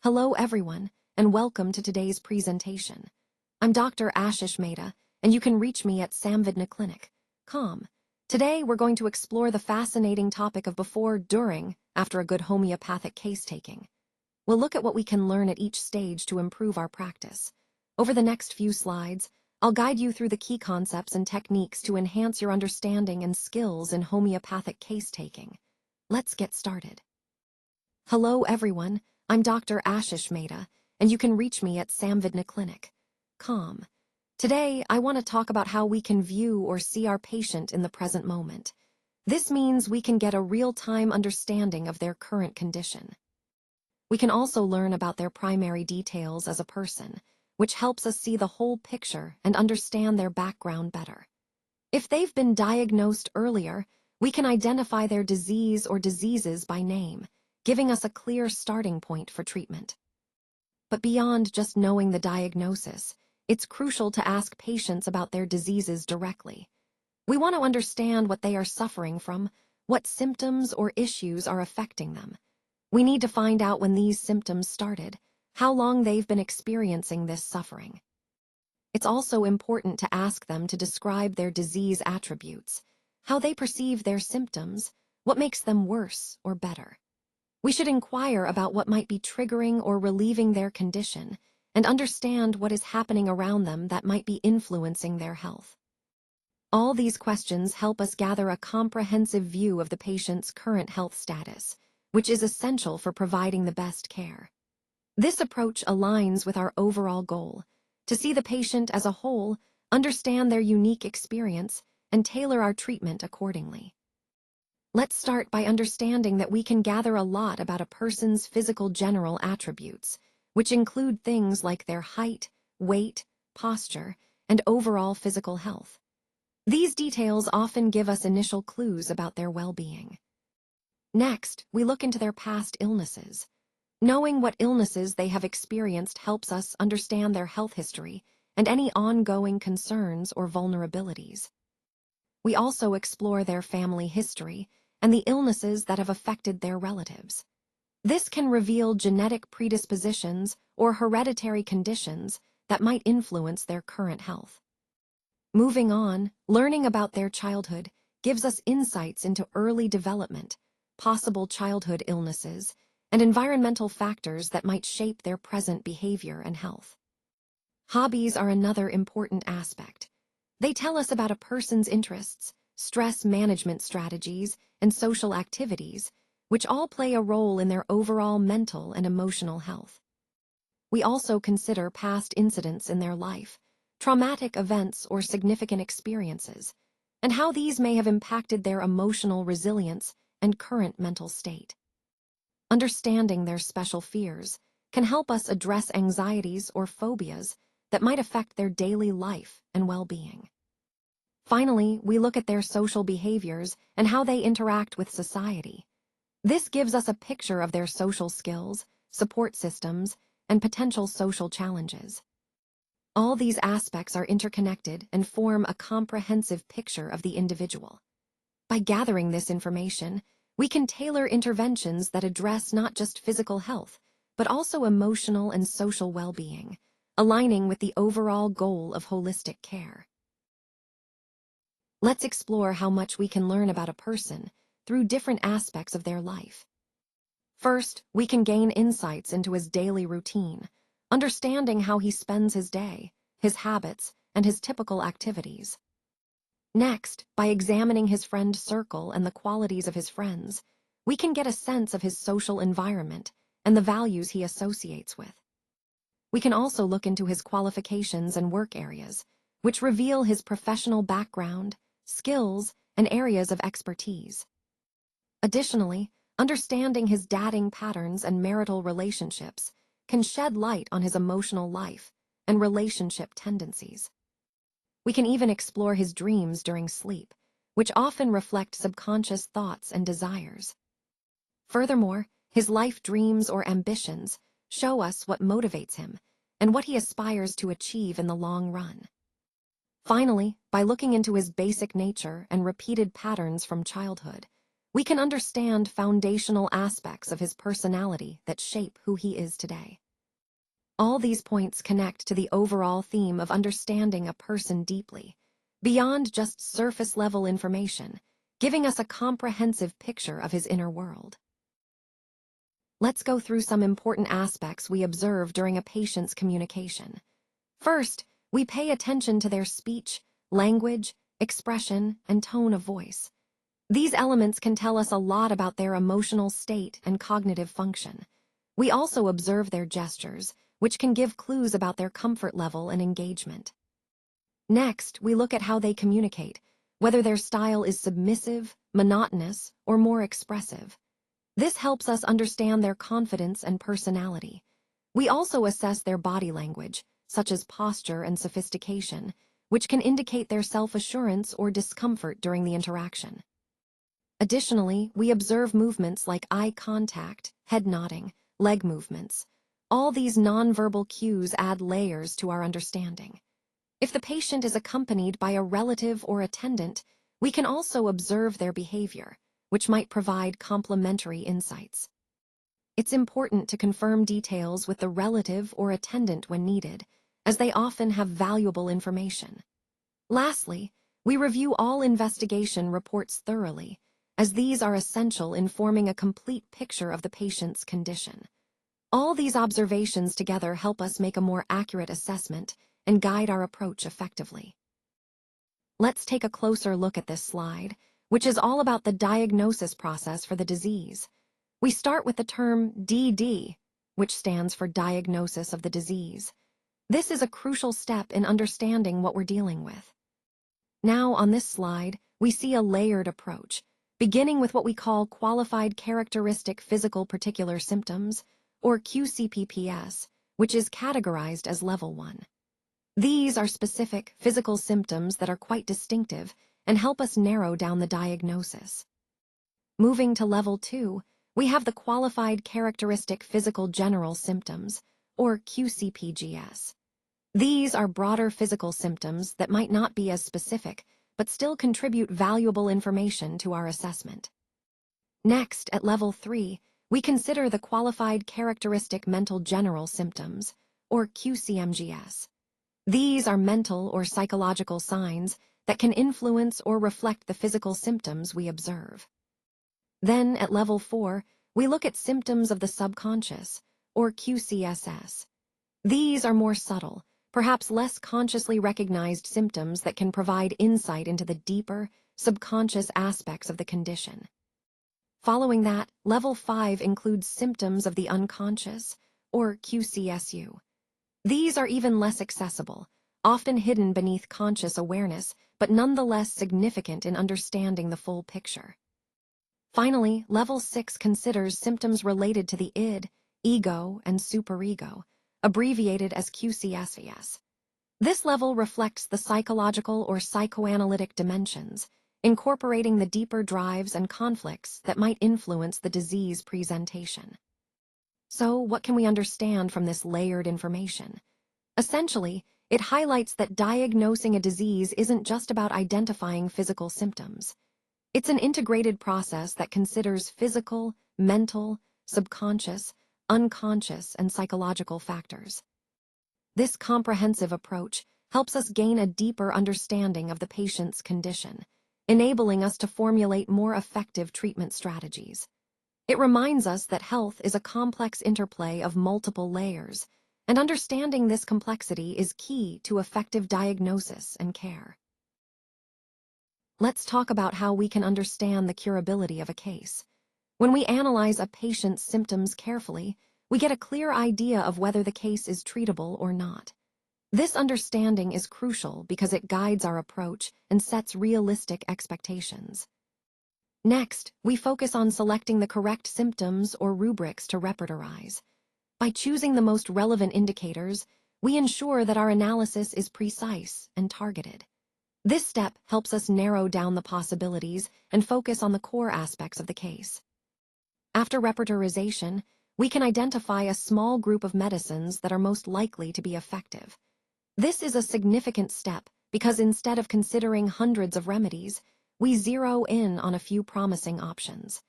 Hello everyone, and welcome to today's presentation. I'm Dr. Ashish Mehta, and you can reach me at samvidnaclinic.com. Today we're going to explore the fascinating topic of before, during, after a good homeopathic case taking. We'll look at what we can learn at each stage to improve our practice. Over the next few slides, I'll guide you through the key concepts and techniques to enhance your understanding and skills in homeopathic case taking. Let's get started. Hello everyone, I'm Dr. Ashish Mehta, and you can reach me at samvidnaclinic.com. Today, I want to talk about how we can view or see our patient in the present moment. This means we can get a real-time understanding of their current condition. We can also learn about their primary details as a person, which helps us see the whole picture and understand their background better. If they've been diagnosed earlier, we can identify their disease or diseases by name, giving us a clear starting point for treatment. But beyond just knowing the diagnosis, it's crucial to ask patients about their diseases directly. We want to understand what they are suffering from, what symptoms or issues are affecting them. We need to find out when these symptoms started, how long they've been experiencing this suffering. It's also important to ask them to describe their disease attributes, how they perceive their symptoms, what makes them worse or better. We should inquire about what might be triggering or relieving their condition and understand what is happening around them that might be influencing their health. All these questions help us gather a comprehensive view of the patient's current health status, which is essential for providing the best care. This approach aligns with our overall goal, to see the patient as a whole, understand their unique experience, and tailor our treatment accordingly. Let's start by understanding that we can gather a lot about a person's physical general attributes, which include things like their height, weight, posture, and overall physical health. These details often give us initial clues about their well-being. Next, we look into their past illnesses. Knowing what illnesses they have experienced helps us understand their health history and any ongoing concerns or vulnerabilities. We also explore their family history and the illnesses that have affected their relatives. This can reveal genetic predispositions or hereditary conditions that might influence their current health. Moving on, learning about their childhood gives us insights into early development, possible childhood illnesses, and environmental factors that might shape their present behavior and health. Hobbies are another important aspect. They tell us about a person's interests, stress management strategies, and social activities, which all play a role in their overall mental and emotional health. We also consider past incidents in their life, traumatic events or significant experiences, and how these may have impacted their emotional resilience and current mental state. Understanding their special fears can help us address anxieties or phobias that might affect their daily life and well-being. Finally, we look at their social behaviors and how they interact with society. This gives us a picture of their social skills, support systems, and potential social challenges. All these aspects are interconnected and form a comprehensive picture of the individual. By gathering this information, we can tailor interventions that address not just physical health, but also emotional and social well-being, aligning with the overall goal of holistic care. Let's explore how much we can learn about a person through different aspects of their life. First, we can gain insights into his daily routine, understanding how he spends his day, his habits, and his typical activities. Next, by examining his friend circle and the qualities of his friends, we can get a sense of his social environment and the values he associates with. We can also look into his qualifications and work areas, which reveal his professional background, skills, and areas of expertise. Additionally, understanding his dating patterns and marital relationships can shed light on his emotional life and relationship tendencies. We can even explore his dreams during sleep, which often reflect subconscious thoughts and desires. Furthermore, his life dreams or ambitions show us what motivates him and what he aspires to achieve in the long run. Finally, by looking into his basic nature and repeated patterns from childhood, we can understand foundational aspects of his personality that shape who he is today. All these points connect to the overall theme of understanding a person deeply, beyond just surface-level information, giving us a comprehensive picture of his inner world. Let's go through some important aspects we observe during a patient's communication. First, we pay attention to their speech, language, expression, and tone of voice. These elements can tell us a lot about their emotional state and cognitive function. We also observe their gestures, which can give clues about their comfort level and engagement. Next, we look at how they communicate, whether their style is submissive, monotonous, or more expressive. This helps us understand their confidence and personality. We also assess their body language, such as posture and sophistication, which can indicate their self-assurance or discomfort during the interaction. Additionally, we observe movements like eye contact, head nodding, leg movements. All these nonverbal cues add layers to our understanding. If the patient is accompanied by a relative or attendant, we can also observe their behavior, which might provide complementary insights. It's important to confirm details with the relative or attendant when needed, as they often have valuable information. Lastly, we review all investigation reports thoroughly, as these are essential in forming a complete picture of the patient's condition. All these observations together help us make a more accurate assessment and guide our approach effectively. Let's take a closer look at this slide, which is all about the diagnosis process for the disease. We start with the term DD, which stands for diagnosis of the disease. This is a crucial step in understanding what we're dealing with. Now, on this slide, we see a layered approach, beginning with what we call Qualified Characteristic Physical Particular Symptoms, or QCPPS, which is categorized as Level 1. These are specific physical symptoms that are quite distinctive and help us narrow down the diagnosis. Moving to Level 2, we have the Qualified Characteristic Physical General Symptoms, or QCPGS. These are broader physical symptoms that might not be as specific, but still contribute valuable information to our assessment. Next, at Level 3, we consider the Qualified Characteristic Mental General Symptoms, or QCMGS. These are mental or psychological signs that can influence or reflect the physical symptoms we observe. Then, at Level 4, we look at symptoms of the subconscious, or QCSS. These are more subtle, perhaps less consciously recognized symptoms that can provide insight into the deeper, subconscious aspects of the condition. Following that, Level 5 includes symptoms of the unconscious, or QCSU. These are even less accessible, often hidden beneath conscious awareness, but nonetheless significant in understanding the full picture. Finally, Level 6 considers symptoms related to the id, ego, and superego, abbreviated as QCSES. This level reflects the psychological or psychoanalytic dimensions, incorporating the deeper drives and conflicts that might influence the disease presentation. So, what can we understand from this layered information? Essentially, it highlights that diagnosing a disease isn't just about identifying physical symptoms. It's an integrated process that considers physical, mental, subconscious, unconscious, and psychological factors. This comprehensive approach helps us gain a deeper understanding of the patient's condition, enabling us to formulate more effective treatment strategies. It reminds us that health is a complex interplay of multiple layers, and understanding this complexity is key to effective diagnosis and care. Let's talk about how we can understand the curability of a case. When we analyze a patient's symptoms carefully, we get a clear idea of whether the case is treatable or not. This understanding is crucial because it guides our approach and sets realistic expectations. Next, we focus on selecting the correct symptoms or rubrics to repertorize. By choosing the most relevant indicators, we ensure that our analysis is precise and targeted. This step helps us narrow down the possibilities and focus on the core aspects of the case. After repertorization, we can identify a small group of medicines that are most likely to be effective. This is a significant step because instead of considering hundreds of remedies, we zero in on a few promising options.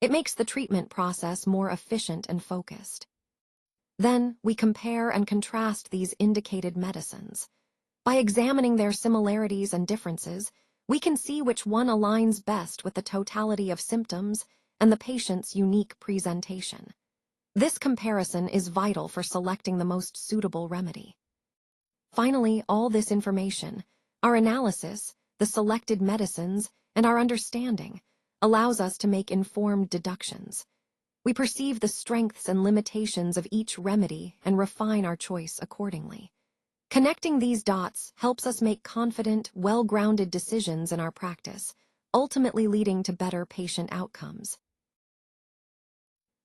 It makes the treatment process more efficient and focused. Then, we compare and contrast these indicated medicines. By examining their similarities and differences, we can see which one aligns best with the totality of symptoms and the patient's unique presentation. This comparison is vital for selecting the most suitable remedy. Finally, all this information, our analysis, the selected medicines, and our understanding, allows us to make informed deductions. We perceive the strengths and limitations of each remedy and refine our choice accordingly. Connecting these dots helps us make confident, well-grounded decisions in our practice, ultimately leading to better patient outcomes.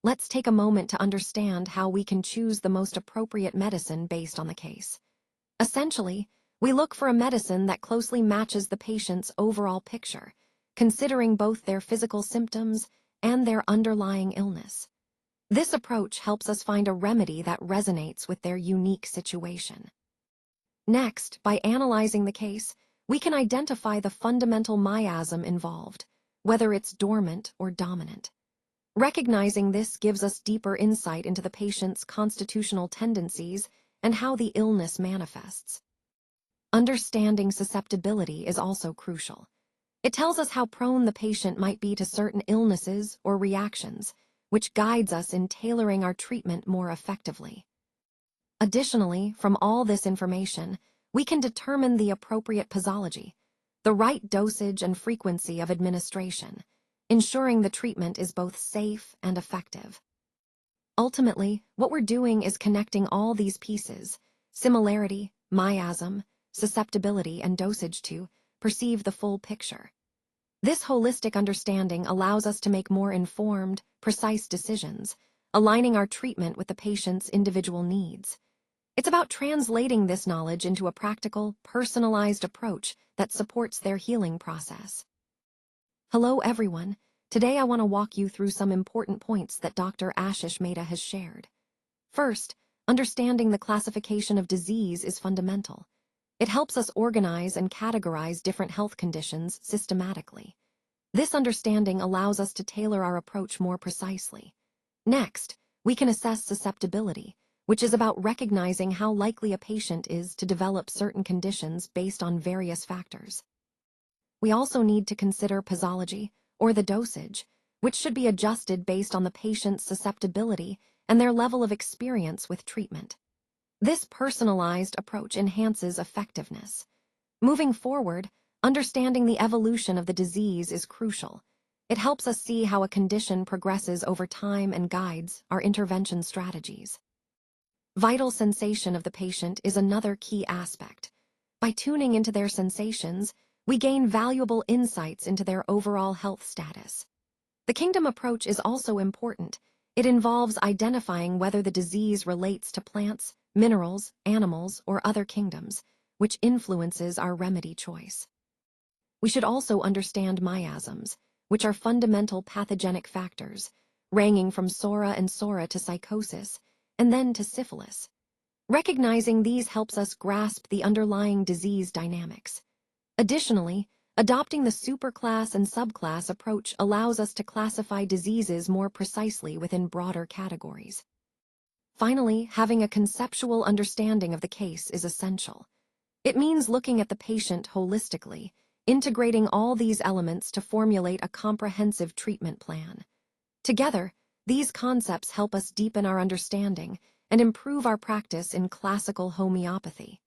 Let's take a moment to understand how we can choose the most appropriate medicine based on the case. Essentially, we look for a medicine that closely matches the patient's overall picture, considering both their physical symptoms and their underlying illness. This approach helps us find a remedy that resonates with their unique situation. Next, by analyzing the case, we can identify the fundamental miasm involved, whether it's dormant or dominant. Recognizing this gives us deeper insight into the patient's constitutional tendencies and how the illness manifests. Understanding susceptibility is also crucial. It tells us how prone the patient might be to certain illnesses or reactions, which guides us in tailoring our treatment more effectively. Additionally, from all this information, we can determine the appropriate posology, the right dosage and frequency of administration, ensuring the treatment is both safe and effective. Ultimately, what we're doing is connecting all these pieces, similarity, miasm, susceptibility, and dosage to perceive the full picture. This holistic understanding allows us to make more informed, precise decisions, aligning our treatment with the patient's individual needs. It's about translating this knowledge into a practical, personalized approach that supports their healing process. Hello, everyone. Today I want to walk you through some important points that Dr. Ashish Mehta has shared. First, understanding the classification of disease is fundamental. It helps us organize and categorize different health conditions systematically. This understanding allows us to tailor our approach more precisely. Next, we can assess susceptibility, which is about recognizing how likely a patient is to develop certain conditions based on various factors. We also need to consider posology, or the dosage, which should be adjusted based on the patient's susceptibility and their level of experience with treatment. This personalized approach enhances effectiveness. Moving forward, understanding the evolution of the disease is crucial. It helps us see how a condition progresses over time and guides our intervention strategies. Vital sensation of the patient is another key aspect. By tuning into their sensations, we gain valuable insights into their overall health status. The kingdom approach is also important. It involves identifying whether the disease relates to plants, minerals, animals, or other kingdoms, which influences our remedy choice. We should also understand miasms, which are fundamental pathogenic factors, ranging from psora and psora to psychosis, and then to syphilis. Recognizing these helps us grasp the underlying disease dynamics. Additionally, adopting the superclass and subclass approach allows us to classify diseases more precisely within broader categories. Finally, having a conceptual understanding of the case is essential. It means looking at the patient holistically, integrating all these elements to formulate a comprehensive treatment plan. Together, these concepts help us deepen our understanding and improve our practice in classical homeopathy.